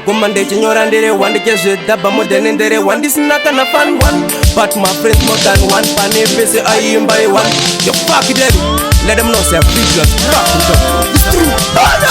Gumande chinyora ndere wandi kezveda bamodene ndere wandi sinaka na fan one. But my friends more than one. Pane pese ayimba one. You fuck it daddy. Let them know say I'm big girl. It's true.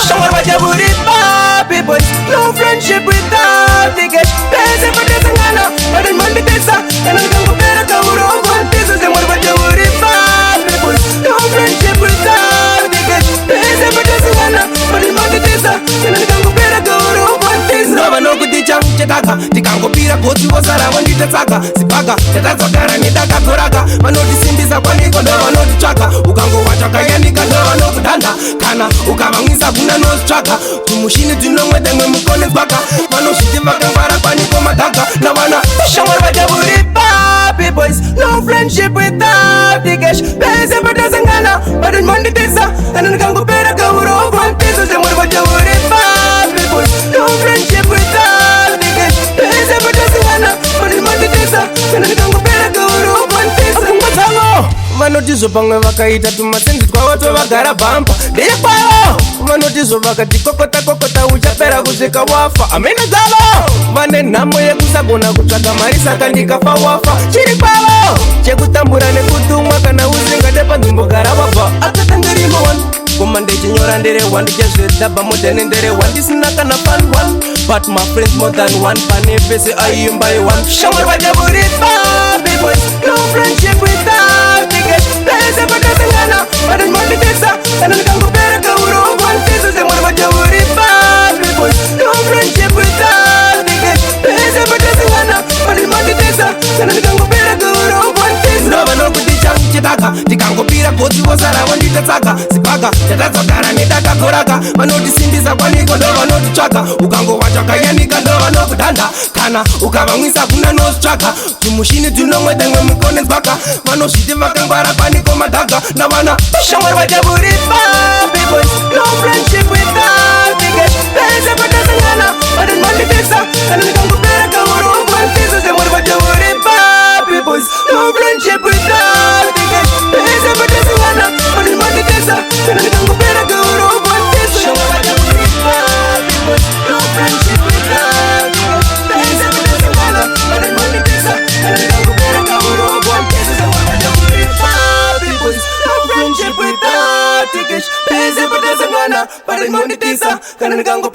Shawar wajaburi papi boys. No friendship without the cash. Pese pese ngana. But in Monday pesa. And I'm gonna better go wrong. One pieces and what wajaburi papi boys. No friendship without the cash. Pese pese ngana. But in Monday pesa. And I'm gonna better go wrong. One pieces. No one know good teacher. Chekaka. Tikango pira koti wasara wandita tsaka. Sipaga. Tetazogara nidaka koraka. Manoti simbisa kwa niko ndo wanoti chaka. Ukango wachaka yanika ndo wanokudanda. Kana ukavangisa kuna nostraka. Tumushini tunomwete mwe mkone baka. Manoshitima kambara kwa niko madaka. Na wana shawar wajaburi papi boys. No friendship without the cash. Pese patazangana. But in Monday tesa. Kana nikango pera kauro. One peso se mwari wajaburi papi boys. No friendship without the cash. Pese patazangana. But in Monday tesa. Kana nikango pera kauro. One peso. Akungatango vanotizo pamwe vakaita tumasenzi twavo vagara bhampa ndeye kwavo. Vanotizo vakati kokota kokota uchapera kusvika wafa. Amene dzavo vane nhamo yekusagona kutsvaga mari saka ndikafa wafa. Chiri kwavo chekutambura nekutumwa kana usingade panzvimbo gara wabva. Akatangerimo one komande chinyora ndere wandi kezveda bamodene ndere wandi sinaka na fan one. But my friends more than one. Pane pese ayimba one. Shawar wajaburi papi boys. No friendship without the cash. Pese patazangana. But in Monday tesa. Kana nikango pera kauro. One peso se mwari wajaburi papi boys. No friendship without the cash. Pese patazangana. But in Monday tesa. Kana nikango pera kauro. One peso. No vano kuticha chitaka. Tikango pira koti wasara wandita tsaka. Sipaga. Tetazogara nidaka koraka. Vanoti simbisa kwa niko ndo vanoti chaka. Ukango wachaka yanika ndo vanokudanda. Kana ukavangisa kuna nostraka. Tumushini tunomwete mwe mkone baka. Vanoshiti vakangwara paniko madaka. Na vana shawar wajaburi papi boys. No friendship without the cash. Pese patazangana. But in Monday tesa. Kana nikango pera kauro. One peso se mwari wajaburi papi boys. No friendship without the cash. Pese patazangana. But in Monday tesa. Kana nikango pera kauro. One peso shawar wajaburi papi boys. No friendship without the cash. Pese patazangana. But in Monday tesa. Kana nikango pera kauro. One peso shawar wajaburi papi boys. No friendship without the cash. Pese patazangana. But in Monday tesa. Kana nikango